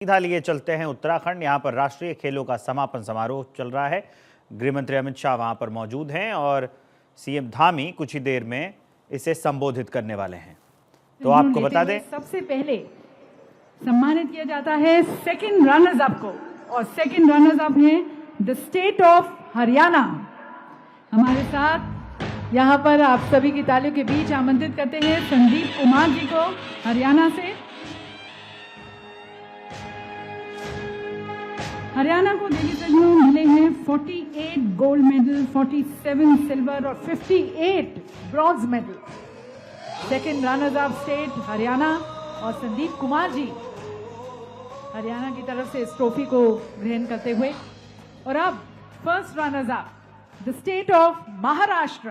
सीधा लिए चलते हैं उत्तराखंड। यहाँ पर राष्ट्रीय खेलों का समापन समारोह चल रहा है। गृह मंत्री अमित शाह वहाँ पर मौजूद हैं और सीएम धामी कुछ ही देर में इसे संबोधित करने वाले हैं। तो आपको बता दें, सबसे पहले सम्मानित किया जाता है सेकंड रनर्स अप को, और सेकंड रनर्स अप हैं द स्टेट ऑफ हरियाणा। हमारे साथ यहाँ पर आप सभी की तालियों के बीच आमंत्रित करते हैं संदीप कुमार जी को हरियाणा से। हरियाणा को मिले हैं 48 गोल्ड मेडल, 47 सिल्वर और 58 bronze medal. Second runners up state Haryana और संदीप कुमार जी हरियाणा की तरफ से इस ट्रॉफी को ग्रहण करते हुए। और अब first runners up the state of Maharashtra.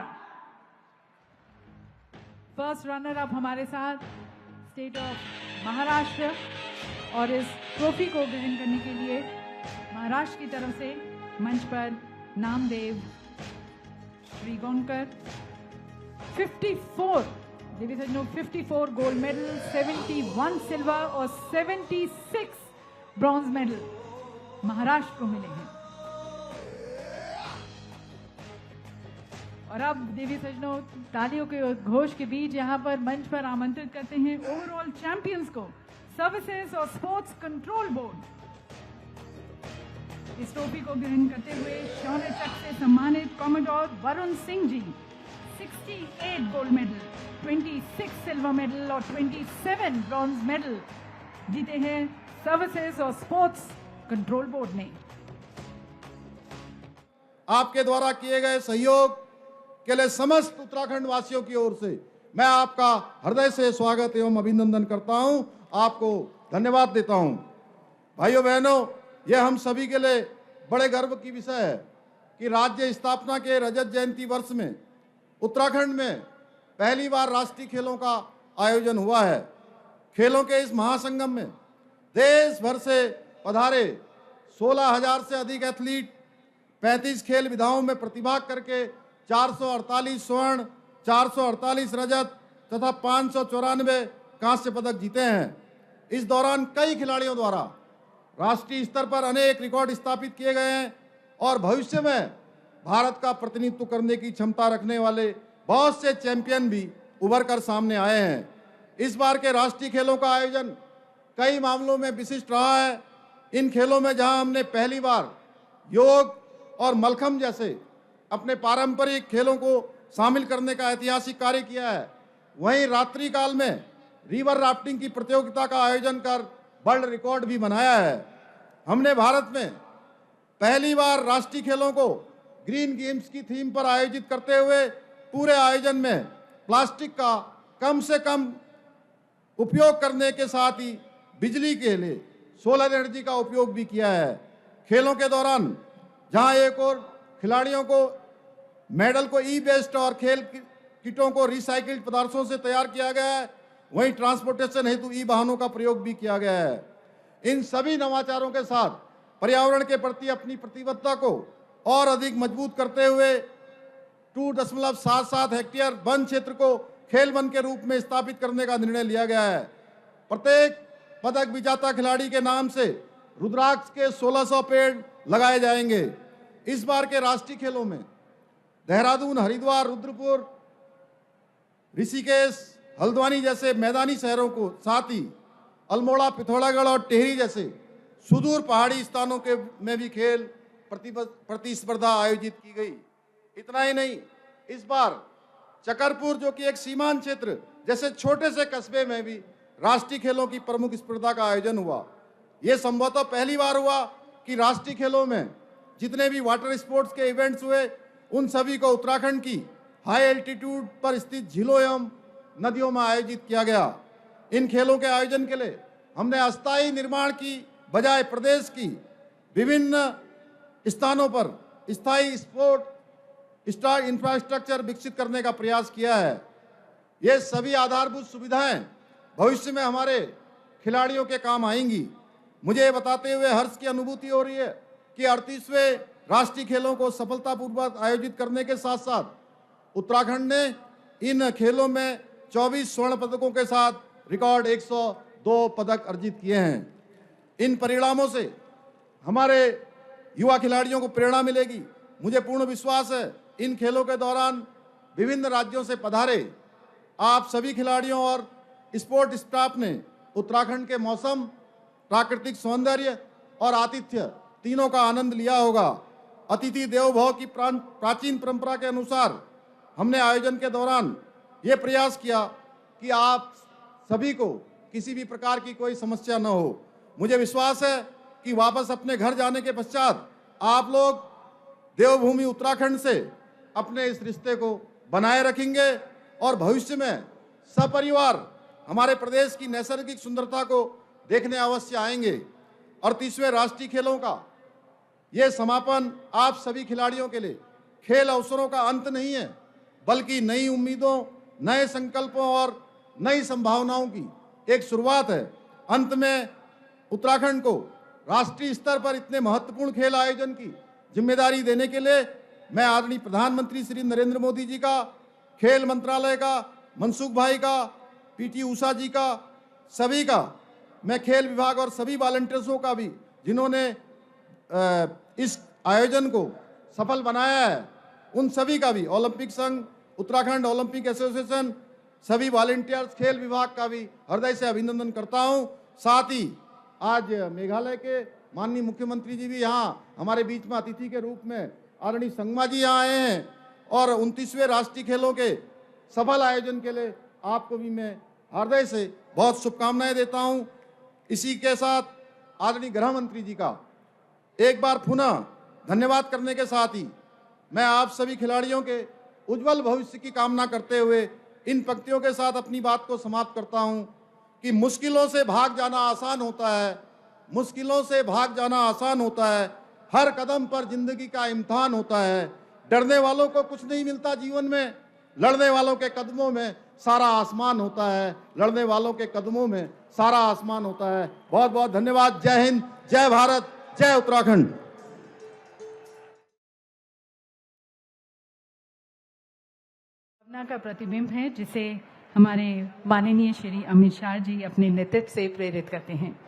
First runner up हमारे साथ स्टेट ऑफ महाराष्ट्र, और इस ट्रॉफी को ग्रहण करने के लिए महाराष्ट्र की तरफ से मंच पर नामदेव श्रीगोनकर। 54 गोल्ड मेडल, 71 सिल्वर और 76 ब्रॉन्ज मेडल महाराष्ट्र को मिले हैं। और अब देवी सज्जनों, तालियों के घोष के बीच यहाँ पर मंच पर आमंत्रित करते हैं ओवरऑल चैंपियंस को सर्विसेज और स्पोर्ट्स कंट्रोल बोर्ड। इस ट्रॉफी को ग्रहण करते हुए शौर्य चक्र से सम्मानित commodore Varun Singh ji 68 gold medal, 26 silver medal और 27 ब्रॉन्ज मेडल जीते हैं सर्विसेज और स्पोर्ट्स कंट्रोल बोर्ड ने। आपके द्वारा किए गए सहयोग के लिए समस्त उत्तराखंड वासियों की ओर से मैं आपका हृदय से स्वागत एवं अभिनंदन करता हूं, आपको धन्यवाद देता हूं। भाइयों बहनों, यह हम सभी के लिए बड़े गर्व की विषय है कि राज्य स्थापना के रजत जयंती वर्ष में उत्तराखंड में पहली बार राष्ट्रीय खेलों का आयोजन हुआ है। खेलों के इस महासंगम में देश भर से पधारे 16,000 से अधिक एथलीट 35 खेल विधाओं में प्रतिभाग करके 448 स्वर्ण, 448 रजत तथा 594 कांस्य पदक जीते हैं। इस दौरान कई खिलाड़ियों द्वारा राष्ट्रीय स्तर पर अनेक रिकॉर्ड स्थापित किए गए हैं और भविष्य में भारत का प्रतिनिधित्व करने की क्षमता रखने वाले बहुत से चैंपियन भी उभर कर सामने आए हैं। इस बार के राष्ट्रीय खेलों का आयोजन कई मामलों में विशिष्ट रहा है। इन खेलों में जहां हमने पहली बार योग और मलखम्ब जैसे अपने पारंपरिक खेलों को शामिल करने का ऐतिहासिक कार्य किया है, वहीं रात्रि काल में रिवर राफ्टिंग की प्रतियोगिता का आयोजन कर वर्ल्ड रिकॉर्ड भी बनाया है। हमने भारत में पहली बार राष्ट्रीय खेलों को ग्रीन गेम्स की थीम पर आयोजित करते हुए पूरे आयोजन में प्लास्टिक का कम से कम उपयोग करने के साथ ही बिजली के लिए सोलर एनर्जी का उपयोग भी किया है। खेलों के दौरान जहां एक और खिलाड़ियों को मेडल को ई वेस्ट और खेल किटों को रिसाइकिल्ड पदार्थों से तैयार किया गया है, वहीं ट्रांसपोर्टेशन हेतु ई वाहनों का प्रयोग भी किया गया है। इन सभी नवाचारों के साथ पर्यावरण के प्रति अपनी प्रतिबद्धता को और अधिक मजबूत करते हुए 2.77 हेक्टेयर वन क्षेत्र को खेल वन के रूप में स्थापित करने का निर्णय लिया गया है। प्रत्येक पदक विजेता खिलाड़ी के नाम से रुद्राक्ष के 1600 पेड़ लगाए जाएंगे। इस बार के राष्ट्रीय खेलों में देहरादून, हरिद्वार, रुद्रपुर, ऋषिकेश, हल्द्वानी जैसे मैदानी शहरों को साथ ही अल्मोड़ा, पिथौरागढ़ और टिहरी जैसे सुदूर पहाड़ी स्थानों के में भी खेल प्रतिस्पर्धा आयोजित की गई। इतना ही नहीं, इस बार चकरपुर जो कि एक सीमांत क्षेत्र जैसे छोटे से कस्बे में भी राष्ट्रीय खेलों की प्रमुख स्पर्धा का आयोजन हुआ। यह संभवतः पहली बार हुआ कि राष्ट्रीय खेलों में जितने भी वाटर स्पोर्ट्स के इवेंट्स हुए उन सभी को उत्तराखंड की हाई एल्टीट्यूड पर स्थित झीलों एवं नदियों में आयोजित किया गया। इन खेलों के आयोजन के लिए हमने अस्थायी निर्माण की बजाय प्रदेश की विभिन्न स्थानों पर स्थायी स्पोर्ट स्टार इंफ्रास्ट्रक्चर विकसित करने का प्रयास किया है। ये सभी आधारभूत सुविधाएं भविष्य में हमारे खिलाड़ियों के काम आएंगी। मुझे ये बताते हुए हर्ष की अनुभूति हो रही है कि 38वें राष्ट्रीय खेलों को सफलतापूर्वक आयोजित करने के साथ साथ उत्तराखंड ने इन खेलों में 24 स्वर्ण पदकों के साथ रिकॉर्ड 102 पदक अर्जित किए हैं। इन परिणामों से हमारे युवा खिलाड़ियों को प्रेरणा मिलेगी। मुझे पूर्ण विश्वास है इन खेलों के दौरान विभिन्न राज्यों से पधारे आप सभी खिलाड़ियों और स्पोर्ट स्टाफ ने उत्तराखंड के मौसम, प्राकृतिक सौंदर्य और आतिथ्य तीनों का आनंद लिया होगा। अतिथि देवो भव की प्राचीन परंपरा के अनुसार हमने आयोजन के दौरान ये प्रयास किया कि आप सभी को किसी भी प्रकार की कोई समस्या न हो। मुझे विश्वास है कि वापस अपने घर जाने के पश्चात आप लोग देवभूमि उत्तराखंड से अपने इस रिश्ते को बनाए रखेंगे और भविष्य में सपरिवार हमारे प्रदेश की नैसर्गिक सुंदरता को देखने अवश्य आएंगे। 38वें राष्ट्रीय खेलों का ये समापन आप सभी खिलाड़ियों के लिए खेल अवसरों का अंत नहीं है, बल्कि नई उम्मीदों, नए संकल्पों और नई संभावनाओं की एक शुरुआत है। अंत में उत्तराखंड को राष्ट्रीय स्तर पर इतने महत्वपूर्ण खेल आयोजन की जिम्मेदारी देने के लिए मैं आदरणीय प्रधानमंत्री श्री नरेंद्र मोदी जी का, खेल मंत्रालय का, मनसुख भाई का, पीटी उषा जी का, सभी का, मैं खेल विभाग और सभी वॉलंटियर्सों का भी जिन्होंने इस आयोजन को सफल बनाया है, उन सभी का भी, ओलंपिक संघ, उत्तराखंड ओलंपिक एसोसिएशन, सभी वॉलंटियर्स, खेल विभाग का भी हृदय से अभिनंदन करता हूं। साथ ही आज मेघालय के माननीय मुख्यमंत्री जी भी यहाँ हमारे बीच में अतिथि के रूप में आदरणीय संगमा जी यहाँ आए हैं और 29वें राष्ट्रीय खेलों के सफल आयोजन के लिए आपको भी मैं हृदय से बहुत शुभकामनाएं देता हूं। इसी के साथ आदरणीय गृह मंत्री जी का एक बार पुनः धन्यवाद करने के साथ ही मैं आप सभी खिलाड़ियों के उज्जवल भविष्य की कामना करते हुए इन पंक्तियों के साथ अपनी बात को समाप्त करता हूं कि मुश्किलों से भाग जाना आसान होता है, मुश्किलों से भाग जाना आसान होता है, हर कदम पर जिंदगी का इम्तिहान होता है। डरने वालों को कुछ नहीं मिलता जीवन में, लड़ने वालों के कदमों में सारा आसमान होता है, लड़ने वालों के कदमों में सारा आसमान होता है। बहुत बहुत धन्यवाद। जय हिंद, जय भारत, जय उत्तराखंड। भावना का प्रतिबिंब है जिसे हमारे माननीय श्री अमित शाह जी अपने नेतृत्व से प्रेरित करते हैं।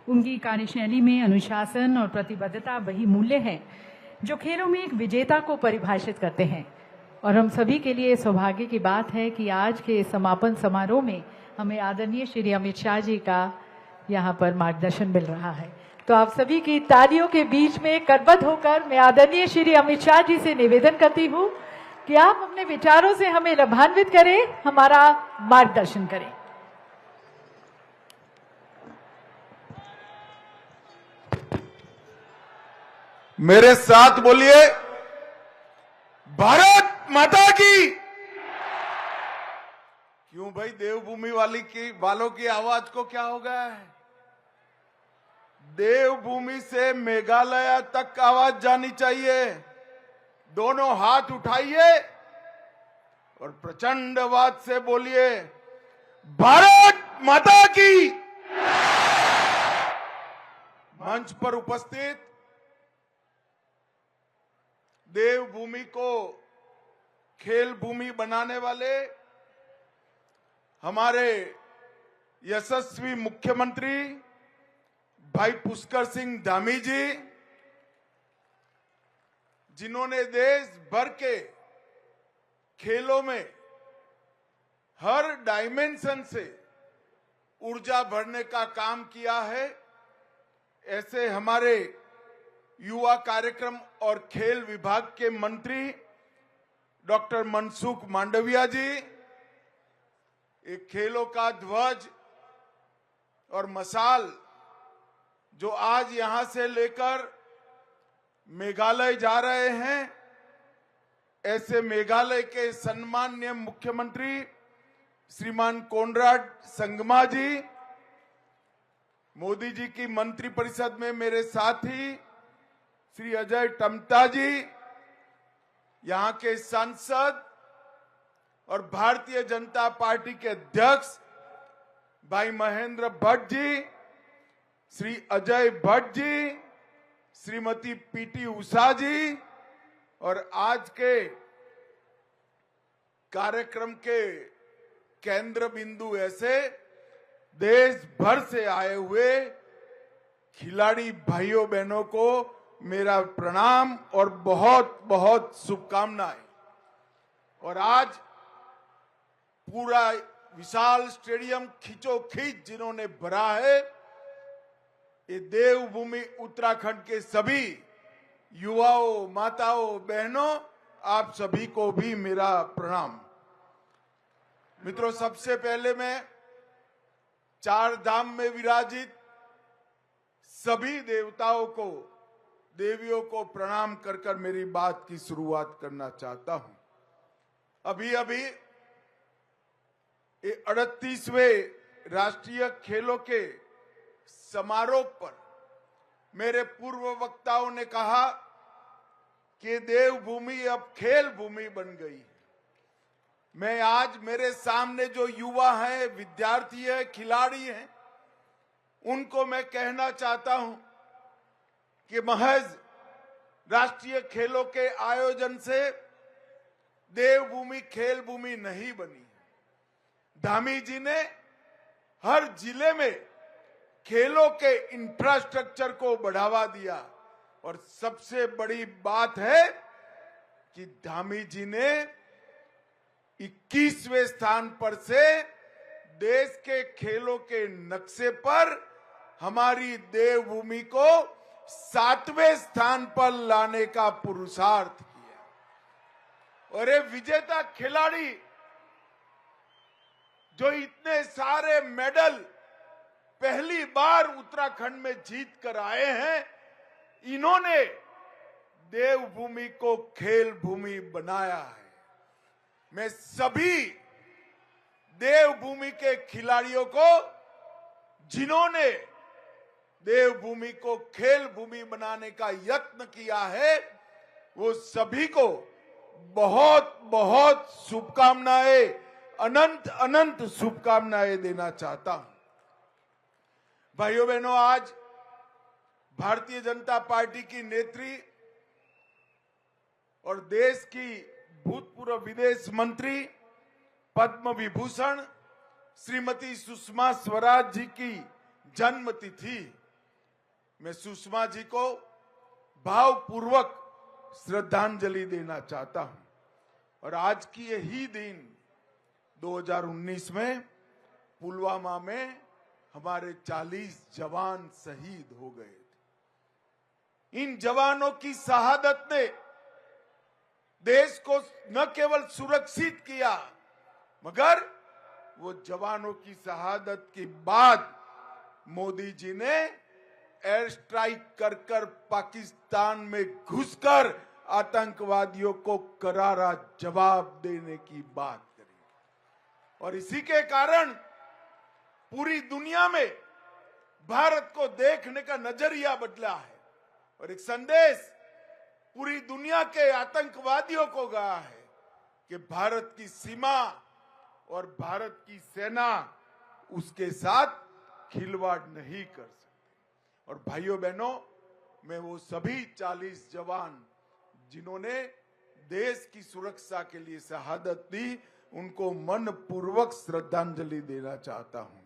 उनकी कार्यशैली में अनुशासन और प्रतिबद्धता वही मूल्य है जो खेलों में एक विजेता को परिभाषित करते हैं। और हम सभी के लिए सौभाग्य की बात है कि आज के समापन समारोह में हमें आदरणीय श्री अमित शाह जी का यहाँ पर मार्गदर्शन मिल रहा है। तो आप सभी की तालियों के बीच में करबद्ध होकर मैं आदरणीय श्री अमित शाह जी से निवेदन करती हूँ कि आप अपने विचारों से हमें लाभान्वित करें, हमारा मार्गदर्शन करें। मेरे साथ बोलिए, भारत माता की। क्यों भाई, देवभूमि वालों की आवाज को क्या हो गया है? देवभूमि से मेघालय तक आवाज जानी चाहिए। दोनों हाथ उठाइए और प्रचंड आवाज से बोलिए, भारत माता की। मंच पर उपस्थित देवभूमि को खेल भूमि बनाने वाले हमारे यशस्वी मुख्यमंत्री भाई पुष्कर सिंह धामी जी, जिन्होंने देश भर के खेलों में हर डायमेंशन से ऊर्जा भरने का काम किया है, ऐसे हमारे युवा कार्यक्रम और खेल विभाग के मंत्री डॉक्टर मनसुख मांडविया जी, एक खेलों का ध्वज और मशाल जो आज यहां से लेकर मेघालय जा रहे हैं, ऐसे मेघालय के सम्माननीय मुख्यमंत्री श्रीमान कोनराड संगमा जी, मोदी जी की मंत्रिपरिषद में मेरे साथी श्री अजय टम्टा जी, यहां के सांसद और भारतीय जनता पार्टी के अध्यक्ष भाई महेंद्र भट्ट जी, श्री अजय भट्ट जी, श्रीमती पीटी उषा जी, और आज के कार्यक्रम के केंद्र बिंदु ऐसे देश भर से आए हुए खिलाड़ी भाइयों बहनों को मेरा प्रणाम और बहुत बहुत शुभकामनाएं। और आज पूरा विशाल स्टेडियम खींचोखींच जिन्होंने भरा है, ये देवभूमि उत्तराखंड के सभी युवाओं, माताओं, बहनों, आप सभी को भी मेरा प्रणाम। मित्रों, सबसे पहले मैं चार धाम में विराजित सभी देवताओं को, देवियों को प्रणाम कर कर मेरी बात की शुरुआत करना चाहता हूं। अभी अभी ये 38वें राष्ट्रीय खेलों के समारोह पर मेरे पूर्व वक्ताओं ने कहा कि देवभूमि अब खेल भूमि बन गई। मैं आज मेरे सामने जो युवा हैं, विद्यार्थी हैं, खिलाड़ी हैं, उनको मैं कहना चाहता हूं कि महज राष्ट्रीय खेलों के आयोजन से देवभूमि खेल भूमि नहीं बनी। धामी जी ने हर जिले में खेलों के इंफ्रास्ट्रक्चर को बढ़ावा दिया और सबसे बड़ी बात है कि धामी जी ने 21वें स्थान पर से देश के खेलों के नक्शे पर हमारी देवभूमि को 7वें स्थान पर लाने का पुरुषार्थ किया। और ये विजेता खिलाड़ी जो इतने सारे मेडल पहली बार उत्तराखंड में जीत कर आए हैं, इन्होंने देवभूमि को खेल भूमि बनाया है। मैं सभी देवभूमि के खिलाड़ियों को, जिन्होंने देवभूमि को खेल भूमि बनाने का यत्न किया है, वो सभी को बहुत बहुत शुभकामनाएं, अनंत अनंत शुभकामनाएं देना चाहता हूं। भाइयों बहनों, आज भारतीय जनता पार्टी की नेत्री और देश की भूतपूर्व विदेश मंत्री, पद्म विभूषण श्रीमती सुषमा स्वराज जी की जन्मतिथि। मैं सुषमा जी को भावपूर्वक श्रद्धांजलि देना चाहता हूं। और आज की यही दिन 2019 में पुलवामा में हमारे 40 जवान शहीद हो गए थे। इन जवानों की शहादत ने देश को न केवल सुरक्षित किया, मगर वो जवानों की शहादत के बाद मोदी जी ने एयर स्ट्राइक कर कर पाकिस्तान में घुसकर आतंकवादियों को करारा जवाब देने की बात करी। और इसी के कारण पूरी दुनिया में भारत को देखने का नजरिया बदला है और एक संदेश पूरी दुनिया के आतंकवादियों को गया है कि भारत की सीमा और भारत की सेना उसके साथ खिलवाड़ नहीं कर सकती। और भाइयों बहनों, मैं वो सभी 40 जवान जिन्होंने देश की सुरक्षा के लिए शहादत दी, उनको मन पूर्वक श्रद्धांजलि देना चाहता हूं।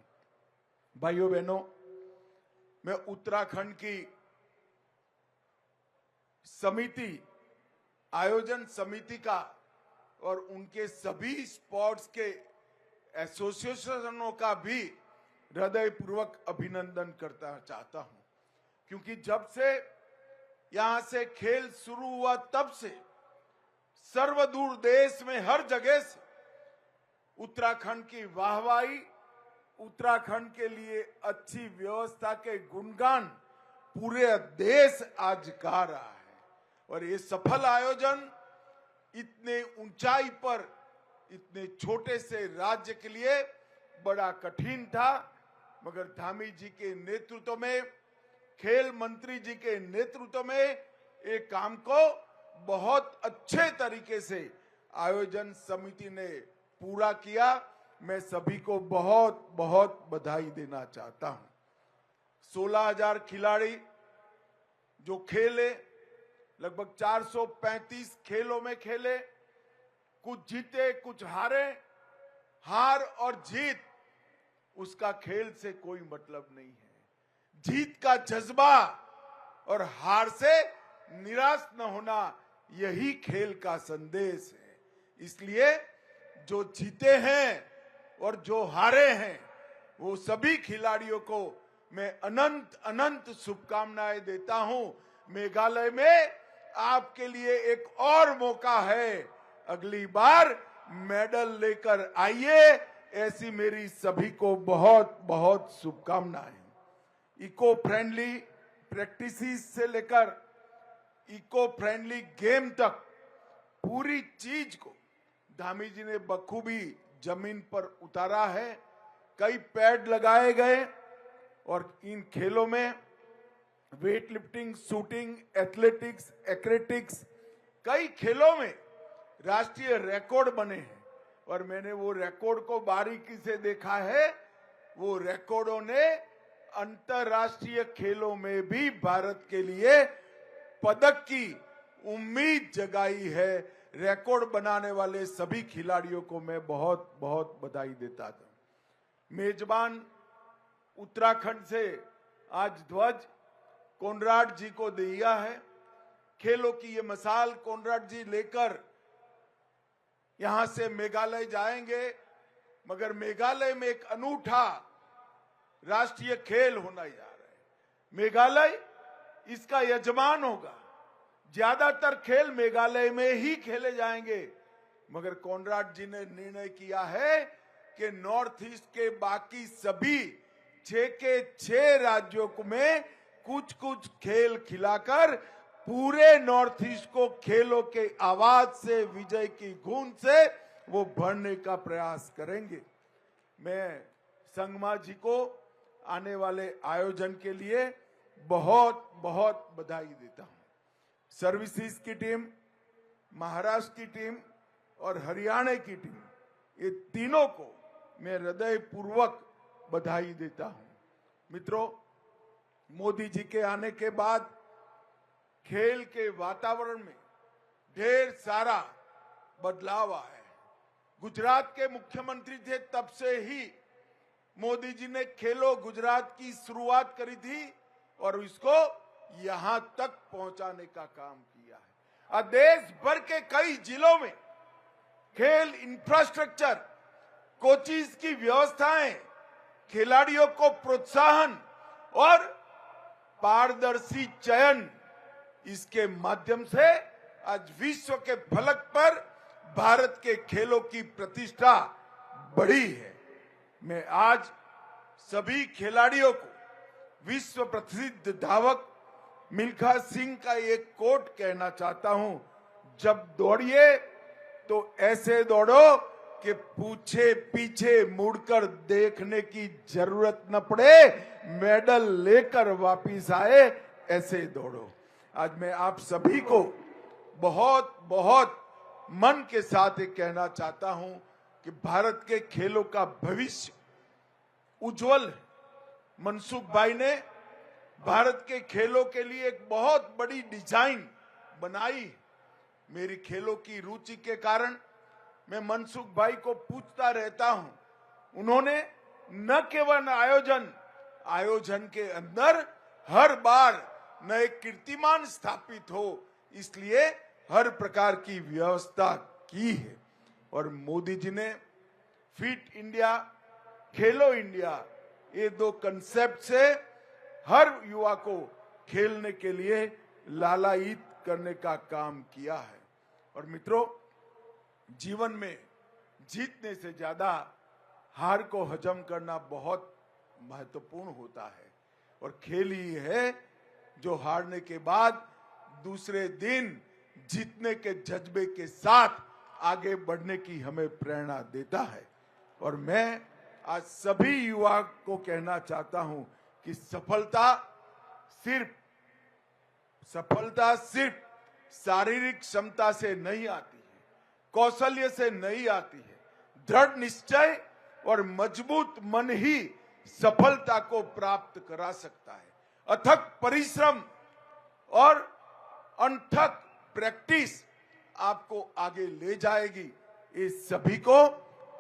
भाइयों बहनों, मैं उत्तराखंड की समिति, आयोजन समिति का और उनके सभी स्पोर्ट्स के एसोसिएशनों का भी हृदयपूर्वक अभिनंदन करना चाहता हूं, क्योंकि जब से यहां से खेल शुरू हुआ तब से सर्वदूर देश में हर जगह से उत्तराखंड की वाहवाही, उत्तराखंड के लिए अच्छी व्यवस्था के गुणगान पूरे देश आज गा रहा है। और ये सफल आयोजन इतने ऊंचाई पर, इतने छोटे से राज्य के लिए बड़ा कठिन था, मगर धामी जी के नेतृत्व में, खेल मंत्री जी के नेतृत्व में एक काम को बहुत अच्छे तरीके से आयोजन समिति ने पूरा किया। मैं सभी को बहुत बहुत बधाई देना चाहता हूं। 16,000 खिलाड़ी जो खेले, लगभग 435 खेलों में खेले, कुछ जीते कुछ हारे। हार और जीत उसका खेल से कोई मतलब नहीं है। जीत का जज्बा और हार से निराश न होना, यही खेल का संदेश है। इसलिए जो जीते हैं और जो हारे हैं, वो सभी खिलाड़ियों को मैं अनंत अनंत शुभकामनाएं देता हूं। मेघालय में आपके लिए एक और मौका है, अगली बार मेडल लेकर आइए, ऐसी मेरी सभी को बहुत बहुत शुभकामनाएं। इको फ्रेंडली प्रैक्टिसेस से लेकर इको फ्रेंडली गेम तक पूरी चीज को धामी जी ने बखूबी जमीन पर उतारा है। कई पैड लगाए गए और इन खेलों में वेट लिफ्टिंग, शूटिंग, एथलेटिक्स, एक्रेटिक्स, कई खेलों में राष्ट्रीय रिकॉर्ड बने हैं और मैंने वो रिकॉर्ड को बारीकी से देखा है। वो रिकॉर्डों ने अंतर्राष्ट्रीय खेलों में भी भारत के लिए पदक की उम्मीद जगाई है। रिकॉर्ड बनाने वाले सभी खिलाड़ियों को मैं बहुत बहुत बधाई देता था। मेजबान उत्तराखंड से आज ध्वज कोनराड जी को दिया है। खेलों की ये मिसाल कोनराड जी लेकर यहां से मेघालय जाएंगे, मगर मेघालय में एक अनूठा राष्ट्रीय खेल होना जा रहा है। मेघालय इसका यजमान होगा। ज्यादातर खेल मेघालय में ही खेले जाएंगे, मगर कोनराड जी ने निर्णय किया है कि नॉर्थ ईस्ट के बाकी सभी 6 के 6 राज्यों में कुछ कुछ खेल खिलाकर पूरे नॉर्थ ईस्ट को खेलों के आवाज से, विजय की गूंज से वो भरने का प्रयास करेंगे। मैं संगमा जी को आने वाले आयोजन के लिए बहुत बहुत बधाई देता हूं। सर्विसेज की टीम, महाराष्ट्र की टीम और हरियाणा की टीम, ये तीनों को मैं हृदय पूर्वक बधाई देता हूं। मित्रों, मोदी जी के आने के बाद खेल के वातावरण में ढेर सारा बदलाव आया है। गुजरात के मुख्यमंत्री थे, तब से ही मोदी जी ने खेलो गुजरात की शुरुआत करी थी और इसको यहां तक पहुंचाने का काम किया है। और देश भर के कई जिलों में खेल इंफ्रास्ट्रक्चर, कोचिज की व्यवस्थाएं, खिलाड़ियों को प्रोत्साहन और पारदर्शी चयन, इसके माध्यम से आज विश्व के फलक पर भारत के खेलों की प्रतिष्ठा बढ़ी है। मैं आज सभी खिलाड़ियों को विश्व प्रसिद्ध धावक मिल्खा सिंह का एक कोट कहना चाहता हूं, जब दौड़िए तो ऐसे दौड़ो कि पूछे पीछे मुड़कर देखने की जरूरत न पड़े, मेडल लेकर वापिस आए, ऐसे दौड़ो। आज मैं आप सभी को बहुत बहुत मन के साथ ये कहना चाहता हूं कि भारत के खेलों का भविष्य उज्जवल है। मनसुख भाई ने भारत के खेलों के लिए एक बहुत बड़ी डिजाइन बनाई। मेरी खेलों की रुचि के कारण मैं मनसुख भाई को पूछता रहता हूं। उन्होंने न केवल आयोजन के अंदर हर बार नए कीर्तिमान स्थापित हो, इसलिए हर प्रकार की व्यवस्था की है। और मोदी जी ने फिट इंडिया, खेलो इंडिया, ये 2 कंसेप्ट से हर युवा को खेलने के लिए लालायित करने का काम किया है। और मित्रों, जीवन में जीतने से ज्यादा हार को हजम करना बहुत महत्वपूर्ण होता है। और खेल ही है जो हारने के बाद दूसरे दिन जीतने के जज्बे के साथ आगे बढ़ने की हमें प्रेरणा देता है। और मैं आज सभी युवा को कहना चाहता हूं कि सफलता सिर्फ शारीरिक क्षमता से नहीं आती है, कौशल्य से नहीं आती है। दृढ़ निश्चय और मजबूत मन ही सफलता को प्राप्त करा सकता है। अथक परिश्रम और अनथक प्रैक्टिस आपको आगे ले जाएगी। इस सभी को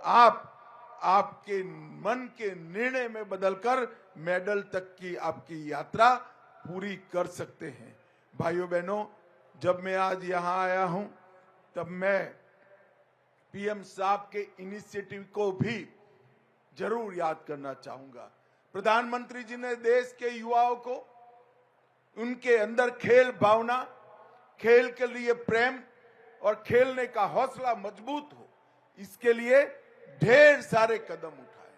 आपके मन के निर्णय में बदलकर मेडल तक की आपकी यात्रा पूरी कर सकते हैं। भाइयों बहनों, जब मैं आज यहां आया हूं तब मैं पीएम साहब के इनिशिएटिव को भी जरूर याद करना चाहूंगा। प्रधानमंत्री जी ने देश के युवाओं को उनके अंदर खेल भावना, खेल के लिए प्रेम और खेलने का हौसला मजबूत हो, इसके लिए ढेर सारे कदम उठाए।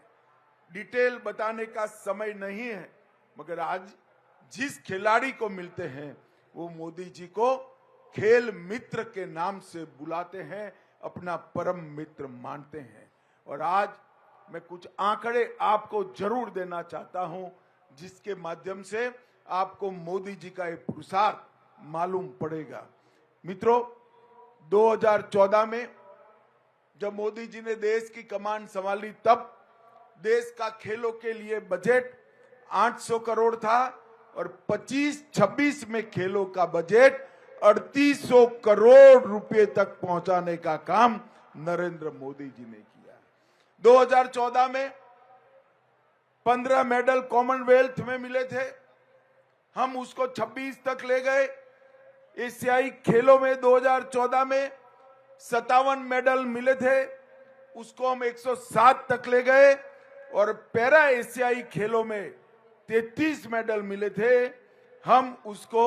डिटेल बताने का समय नहीं है, मगर आज जिस खिलाड़ी को मिलते हैं वो मोदी जी को खेल मित्र के नाम से बुलाते हैं, अपना परम मित्र मानते हैं। और आज मैं कुछ आंकड़े आपको जरूर देना चाहता हूं, जिसके माध्यम से आपको मोदी जी का एक पुरुषार्थ मालूम पड़ेगा। मित्रों, 2014 में जब मोदी जी ने देश की कमान संभाली तब देश का खेलों के लिए बजट 800 करोड़ था और 25-26 में खेलों का बजट 3800 करोड़ रुपए तक पहुंचाने का काम नरेंद्र मोदी जी ने किया। 2014 में 15 मेडल कॉमनवेल्थ में मिले थे, हम उसको 26 तक ले गए। एशियाई खेलों में 2014 में 57 मेडल मिले थे, उसको हम 107 तक ले गए। और पैरा एशियाई खेलों में 33 मेडल मिले थे, हम उसको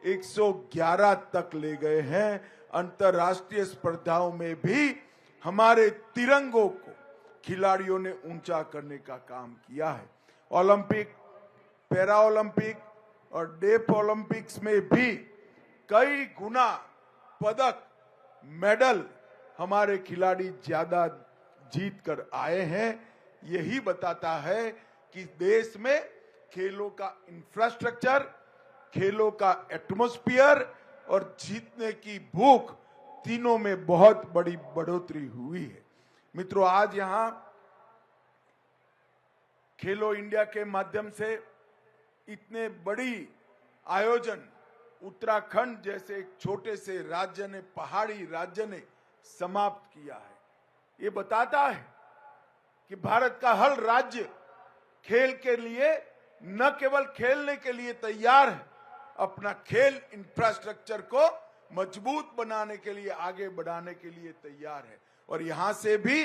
111 तक ले गए हैं। अंतर्राष्ट्रीय स्पर्धाओं में भी हमारे तिरंगों को खिलाड़ियों ने ऊंचा करने का काम किया है। ओलंपिक, पैरा ओलंपिक और डेफ ओलंपिक्स में भी कई गुना पदक, मेडल हमारे खिलाड़ी ज्यादा जीत कर आए हैं। यही बताता है कि देश में खेलों का इंफ्रास्ट्रक्चर, खेलों का एटमॉस्फेयर और जीतने की भूख, तीनों में बहुत बड़ी बढ़ोतरी हुई है। मित्रों, आज यहां खेलो इंडिया के माध्यम से इतने बड़ी आयोजन उत्तराखंड जैसे एक छोटे से राज्य ने, पहाड़ी राज्य ने समाप्त किया है। ये बताता है कि भारत का हर राज्य खेल के लिए न केवल खेलने के लिए तैयार है, अपना खेल इंफ्रास्ट्रक्चर को मजबूत बनाने के लिए, आगे बढ़ाने के लिए तैयार है। और यहां से भी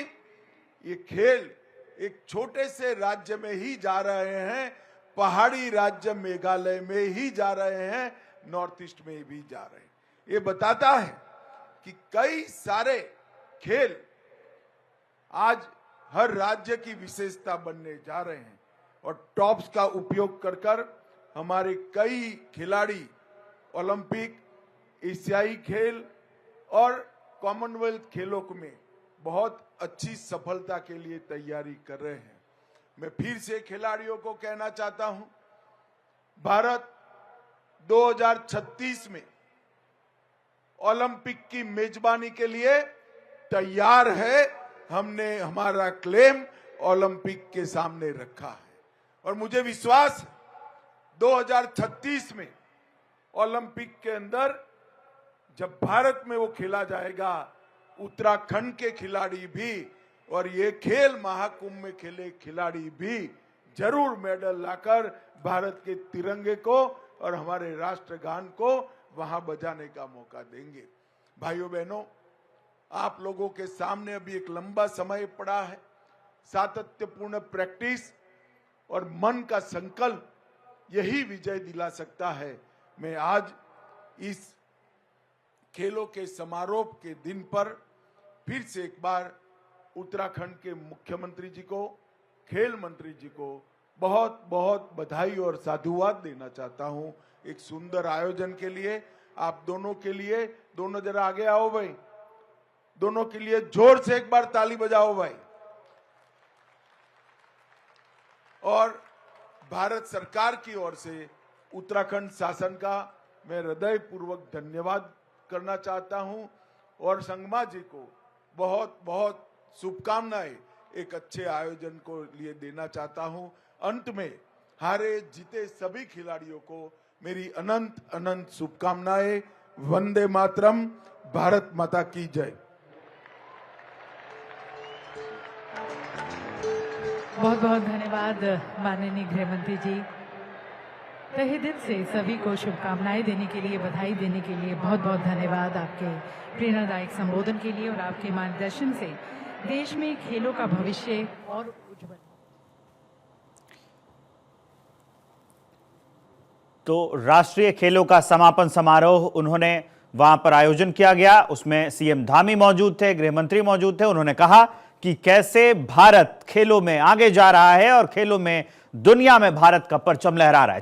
ये खेल एक छोटे से राज्य में ही जा रहे हैं, पहाड़ी राज्य मेघालय में ही जा रहे हैं, नॉर्थ ईस्ट में भी जा रहे हैं। ये बताता है कि कई सारे खेल आज हर राज्य की विशेषता बनने जा रहे हैं और टॉप्स का उपयोग कर कर हमारे कई खिलाड़ी ओलंपिक, एशियाई खेल और कॉमनवेल्थ खेलों में बहुत अच्छी सफलता के लिए तैयारी कर रहे हैं। मैं फिर से खिलाड़ियों को कहना चाहता हूं, भारत 2036 में ओलंपिक की मेजबानी के लिए तैयार है। हमने हमारा क्लेम ओलंपिक के सामने रखा है और मुझे विश्वास है 2036 में ओलंपिक के अंदर जब भारत में वो खेला जाएगा, उत्तराखंड के खिलाड़ी भी और ये खेल महाकुंभ में खेले खिलाड़ी भी जरूर मेडल लाकर भारत के तिरंगे को और हमारे राष्ट्रगान को वहां बजाने का मौका देंगे। भाइयों बहनों, आप लोगों के सामने अभी एक लंबा समय पड़ा है। सातत्यपूर्ण प्रैक्टिस और मन का संकल्प यही विजय दिला सकता है। मैं आज इस खेलों के समारोह के दिन पर फिर से एक बार उत्तराखंड के मुख्यमंत्री जी को, खेल मंत्री जी को बहुत बहुत बधाई और साधुवाद देना चाहता हूं एक सुंदर आयोजन के लिए। आप दोनों के लिए, दोनों जरा आगे आओ भाई, दोनों के लिए जोर से एक बार ताली बजाओ भाई। और भारत सरकार की ओर से उत्तराखंड शासन का मैं हृदयपूर्वक धन्यवाद करना चाहता हूं और संगमा जी को बहुत बहुत शुभकामनाएं एक अच्छे आयोजन को लिए देना चाहता हूं। अंत में हारे जीते सभी खिलाड़ियों को मेरी अनंत अनंत शुभकामनाएं। वंदे मातरम। भारत माता की जय। बहुत बहुत धन्यवाद माननीय गृह मंत्री जी। तहे दिल से सभी को शुभकामनाएं देने के लिए, बधाई देने के लिए बहुत बहुत धन्यवाद आपके प्रेरणादायक संबोधन के लिए। और आपके मार्गदर्शन से देश में खेलों का भविष्य और उज्जवल। तो राष्ट्रीय खेलों का समापन समारोह उन्होंने वहां पर आयोजन किया गया, उसमें सीएम धामी मौजूद थे, गृह मंत्री मौजूद थे। उन्होंने कहा कि कैसे भारत खेलों में आगे जा रहा है और खेलों में दुनिया में भारत का परचम लहरा रहा है।